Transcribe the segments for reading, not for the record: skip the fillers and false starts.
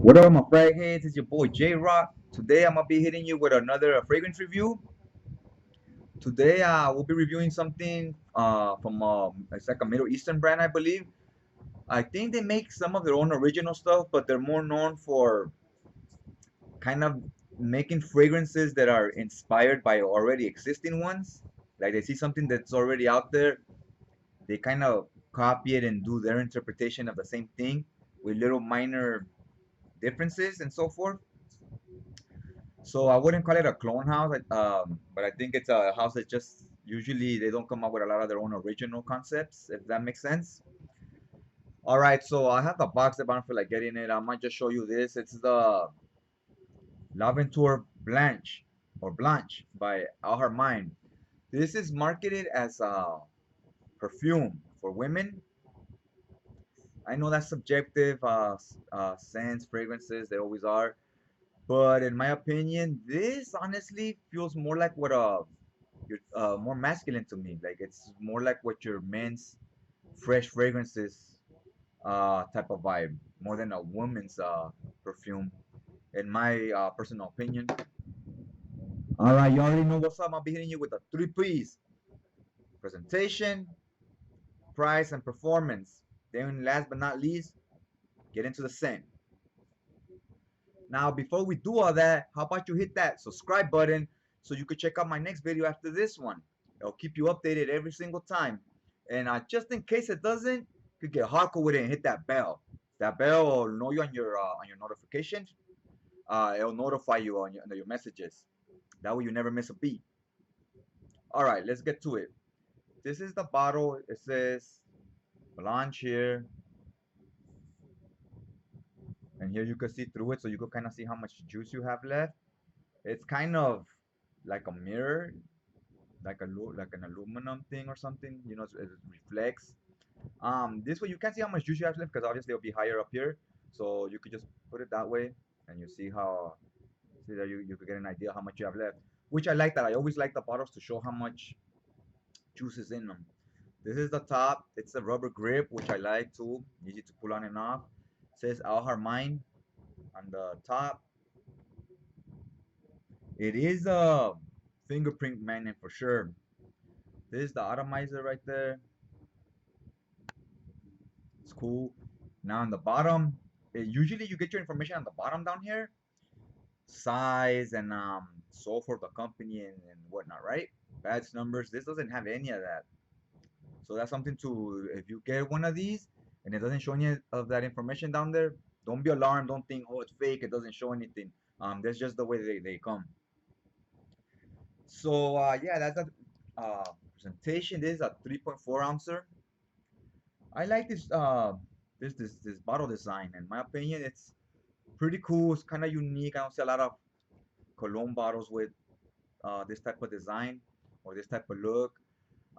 What up, my frag heads? It's your boy J Rock. Today I'm gonna be hitting you with another fragrance review. Today we'll be reviewing something from it's like a Middle Eastern brand, I believe. I think they make some of their own original stuff, but they're more known for kind of making fragrances that are inspired by already existing ones. Like they see something that's already out there, they kind of copy it and do their interpretation of the same thing with little minor differences and so forth. So I wouldn't call it a clone house, but I think it's a house that just usually they don't come up with a lot of their own original concepts, if that makes sense. All right, so I have the box that I don't feel like getting it. I might just show you this. It's the Laventure Blanche or Blanche by Haramain. This is marketed as a perfume for women. I know that's subjective, scents, fragrances, they always are. But in my opinion, this honestly feels more like what you're more masculine to me. Like it's more like what your men's fresh fragrances type of vibe, more than a woman's perfume, in my personal opinion. All right, you already know what's up. I'll be hitting you with the three P's: presentation, price, and performance. Then, last but not least, get into the scent. Now, before we do all that, how about you hit that subscribe button so you could check out my next video after this one. It'll keep you updated every single time. And just in case it doesn't, you could get hardcore with it and hit that bell. That bell will know you on your notifications. It'll notify you on your messages. That way you never miss a beat. All right, let's get to it. This is the bottle. It says Blanche here, and here you can see through it, so you can kind of see how much juice you have left. It's kind of like a mirror, like an aluminum thing or something. You know, it reflects. This way you can't see how much juice you have left because obviously it'll be higher up here. So you could just put it that way, and you see how see that you could get an idea how much you have left. Which I like that. I always like the bottles to show how much juice is in them. This is the top. It's a rubber grip, which I like too. Easy to pull on and off. It says Al Harmain on the top. It is a fingerprint magnet for sure. This is the atomizer right there. It's cool. Now on the bottom, usually you get your information on the bottom down here, size and so for the company and whatnot, right? Batch numbers. This doesn't have any of that. So that's something to, if you get one of these and it doesn't show any of that information down there, don't be alarmed. Don't think, oh, it's fake. It doesn't show anything. That's just the way they come. So yeah, that's a presentation. This is a 3.4 ouncer. I like this bottle design. In my opinion, it's pretty cool. It's kind of unique. I don't see a lot of cologne bottles with this type of design or this type of look.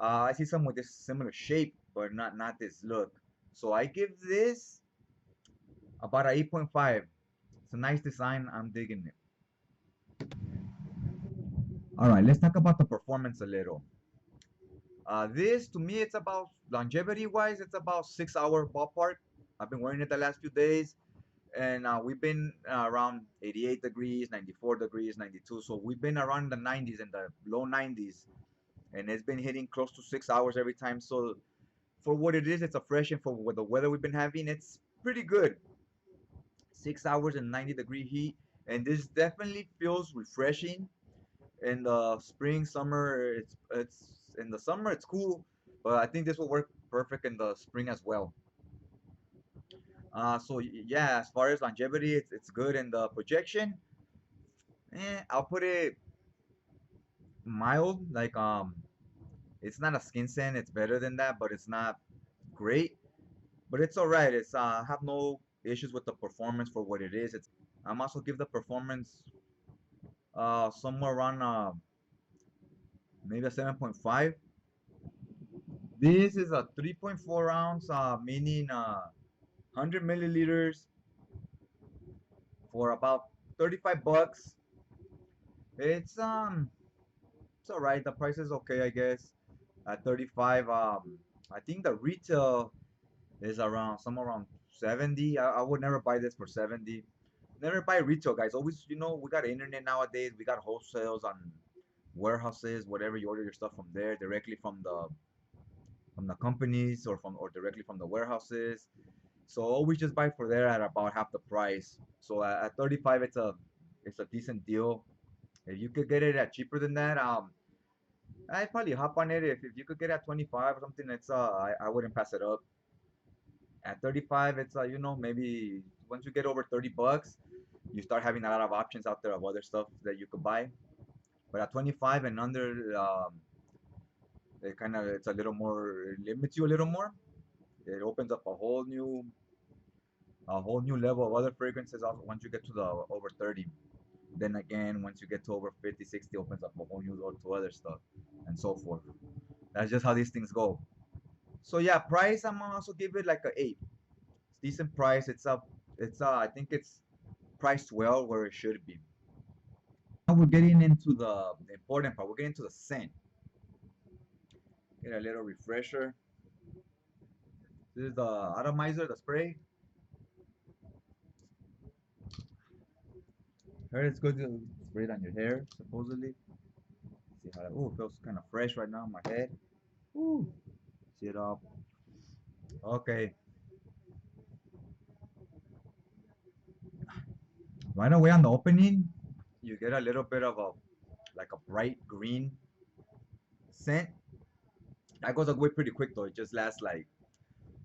I see some with this similar shape, but not this look. So I give this about a 8.5. It's a nice design. I'm digging it. All right, let's talk about the performance a little. This to me, it's about longevity wise, it's about 6 hour ballpark. I've been wearing it the last few days, and we've been around 88 degrees, 94 degrees, 92. So we've been around the 90s and the low 90s, and it's been hitting close to 6 hours every time. So for what it is, it's a fresh, and for what the weather we've been having, it's pretty good. 6 hours and 90-degree heat, and this definitely feels refreshing. In the spring, summer, it's in the summer it's cool, but I think this will work perfect in the spring as well. So yeah, as far as longevity, it's good, and the projection, I'll put it mild. Like it's not a skin scent. It's better than that, but it's not great. But it's all right. It's I have no issues with the performance for what it is. It's I'm also give the performance somewhere around maybe a 7.5. This is a 3.4 ounce, meaning 100 milliliters for about 35 bucks. It's it's all right. The price is okay, I guess. At 35, I think the retail is around somewhere around 70. I would never buy this for 70. Never buy retail, guys. Always, we got internet nowadays. We got wholesales on warehouses, whatever. You order your stuff from there directly from the companies or directly from the warehouses. So always just buy for there at about half the price. So at 35, it's a decent deal. If you could get it at cheaper than that, I'd probably hop on it. If you could get it at 25 or something, I wouldn't pass it up. At 35, it's maybe once you get over 30 bucks, you start having a lot of options out there of other stuff that you could buy. But at 25 and under, it's a little more, it limits you a little more. It opens up a whole new level of other fragrances also once you get to the over 30. Then again, once you get to over 50, 60, opens up a whole new door to other stuff and so forth. That's just how these things go. So yeah, price, I'm gonna also give it like a 8. It's decent price. I think it's priced well where it should be. Now we're getting into the important part. We're getting to the scent. Get a little refresher. This is the atomizer, the spray. Heard it's good to spray it on your hair, supposedly. See how it feels kind of fresh right now in my head. Ooh, see it all. Okay, right away on the opening, you get a little bit of like a bright green scent. That goes away pretty quick though. It just lasts like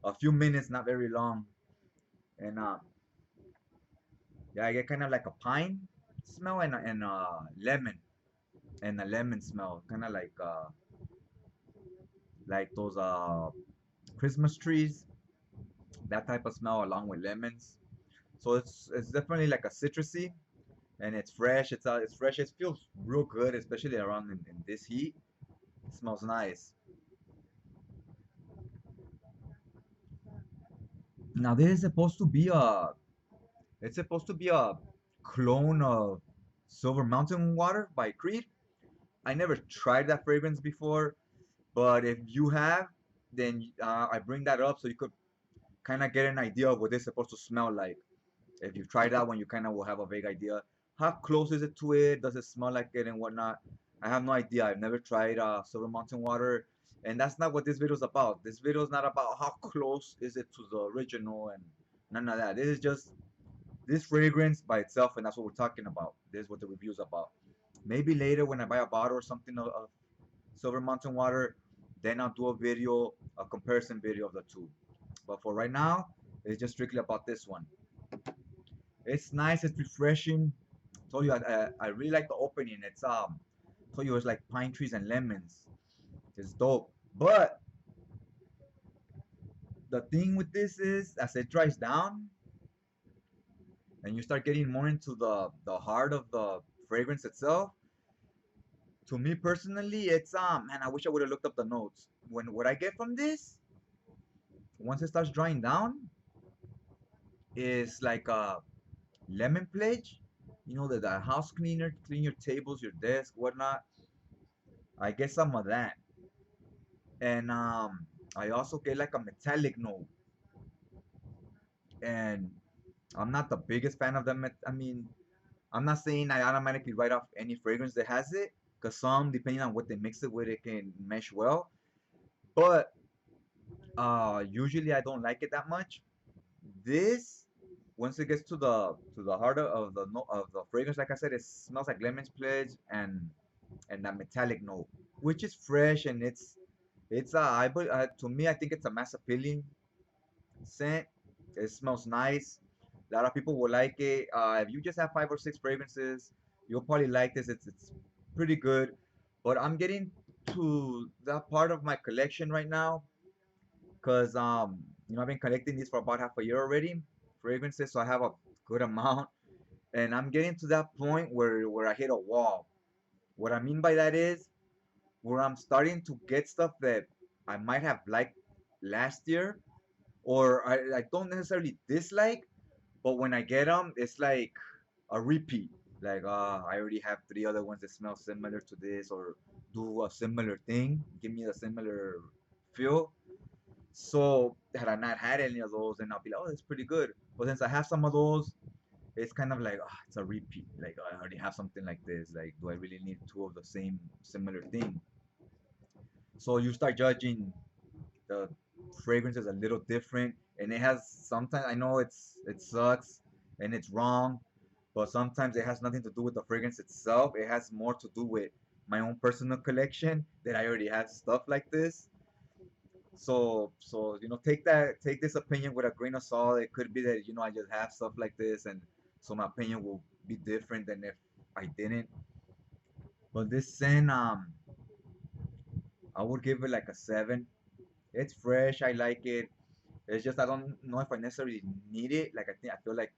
a few minutes, not very long. And yeah, I get kind of like a pine smell and lemon and a lemon smell, kind of like those Christmas trees, that type of smell along with lemons. So it's definitely like a citrusy and it's fresh. It's fresh. It feels real good, especially around in this heat. It smells nice. Now this is supposed to be a it's supposed to be a clone of Silver Mountain Water by Creed. I never tried that fragrance before, but if you have, then I bring that up so you could kind of get an idea of what it's supposed to smell like. If you've tried that one, you kind of will have a vague idea. How close is it to it? Does it smell like it and whatnot? I have no idea. I've never tried Silver Mountain Water, and that's not what this video is about. This video is not about how close is it to the original and none of that. This is just this fragrance by itself, and that's what we're talking about. This is what the review is about. Maybe later when I buy a bottle or something of Silver Mountain Water, then I'll do a comparison video of the two. But for right now, it's just strictly about this one. It's nice. It's refreshing. Told you I really like the opening. Told you it's like pine trees and lemons. It's dope. But the thing with this is, as it dries down and you start getting more into the heart of the fragrance itself, to me personally, it's man, I wish I would have looked up the notes. What I get from this, once it starts drying down, is like a lemon pledge. The house cleaner, clean your tables, your desk, whatnot. I get some of that. And I also get like a metallic note. And I'm not the biggest fan of them. I mean, I'm not saying I automatically write off any fragrance that has it, because some, depending on what they mix it with, it can mesh well. But usually I don't like it that much. This, once it gets to the heart of the fragrance, like I said, it smells like lemon pledge and that metallic note, which is fresh and to me, I think it's a mass appealing scent. It smells nice. A lot of people will like it. If you just have 5 or 6 fragrances, you'll probably like this. It's pretty good. But I'm getting to that part of my collection right now because I've been collecting these for about half a year already, fragrances. So I have a good amount, and I'm getting to that point where I hit a wall. What I mean by that is where I'm starting to get stuff that I might have liked last year, or I don't necessarily dislike, but when I get them, it's like a repeat. Like, I already have 3 other ones that smell similar to this or do a similar thing, give me a similar feel. So had I not had any of those, then I'll be like, oh, that's pretty good. But since I have some of those, it's kind of like it's a repeat. Like I already have something like this. Like, do I really need two of the same similar thing? So you start judging the fragrance is a little different, and it has sometimes I know it sucks and it's wrong, but sometimes it has nothing to do with the fragrance itself. It has more to do with my own personal collection that I already have stuff like this. So take this opinion with a grain of salt. It could be that I just have stuff like this, and so my opinion will be different than if I didn't. But this scent, I would give it like a 7. It's fresh. I like it. It's just I don't know if I necessarily need it. Like I feel like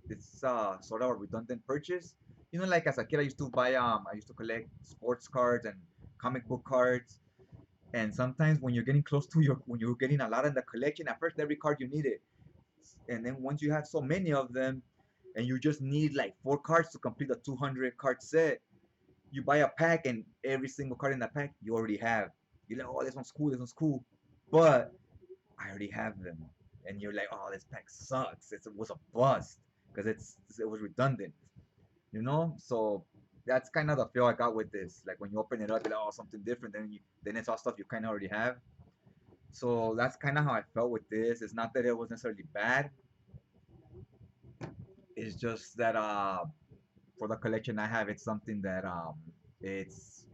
it's sort of a redundant purchase. Like as a kid, I used to collect sports cards and comic book cards. And sometimes when you're getting close to when you're getting a lot in the collection, at first every card you need it, and then once you have so many of them, and you just need like 4 cards to complete a 200 card set, you buy a pack, and every single card in that pack you already have. You're like, oh, this one's cool, but I already have them, and you're like, oh, this pack sucks. It was a bust because it was redundant, So that's kind of the feel I got with this. Like when you open it up, you're like, oh, something different. Then it's all stuff you kind of already have. So that's kind of how I felt with this. It's not that it was necessarily bad. It's just that for the collection I have, it's something that it's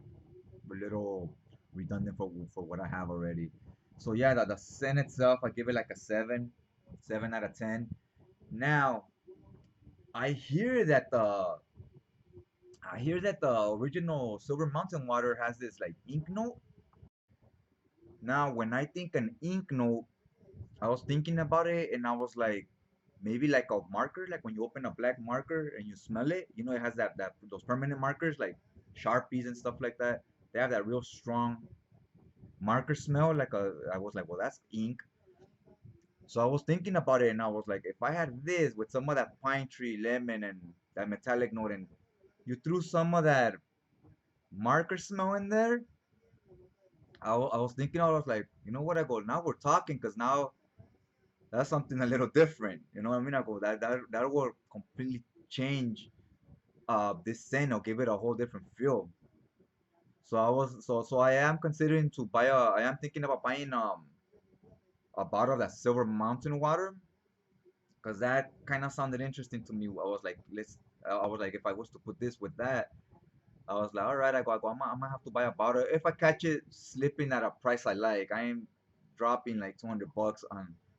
a little redundant for what I have already. So yeah, the scent itself, I give it like a 7 out of 10. Now I hear that the original Silver Mountain water has this like ink note. Now when I think an ink note, I was thinking about it and I was like, maybe like a marker, like when you open a black marker and you smell it, it has that those permanent markers like Sharpies and stuff like that. They have that real strong marker smell. I was like, well, that's ink. So I was thinking about it and I was like, if I had this with some of that pine tree, lemon, and that metallic note, and you threw some of that marker smell in there, I was thinking, I was like, you know what? I go, now we're talking because now that's something a little different. You know what I mean? I go, that will completely change this scent or give it a whole different feel. So I am considering to buy I am thinking about buying a bottle of that Silver Mountain water because that kind of sounded interesting to me. I was like, if I was to put this with that, I was like, all right, I'm gonna have to buy a bottle. If I catch it slipping at a price I like, I am dropping like $200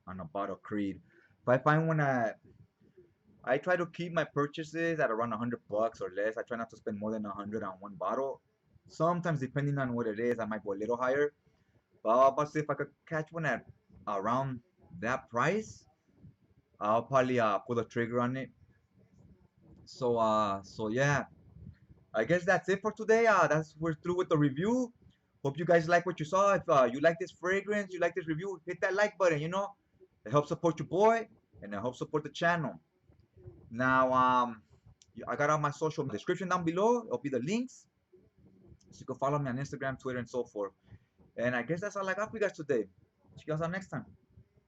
on a bottle of Creed. If I find one I try to keep my purchases at around $100 or less. I try not to spend more than 100 on one bottle. Sometimes, depending on what it is, I might go a little higher. But see if I could catch one at around that price, I'll probably pull the trigger on it. So yeah, I guess that's it for today. We're through with the review. Hope you guys like what you saw. If you like this fragrance, you like this review, hit that like button. It helps support your boy and it helps support the channel. Now, I got all my social description down below. It'll be the links, so you can follow me on Instagram, Twitter, and so forth. And I guess that's all I got for you guys today. See you guys on next time.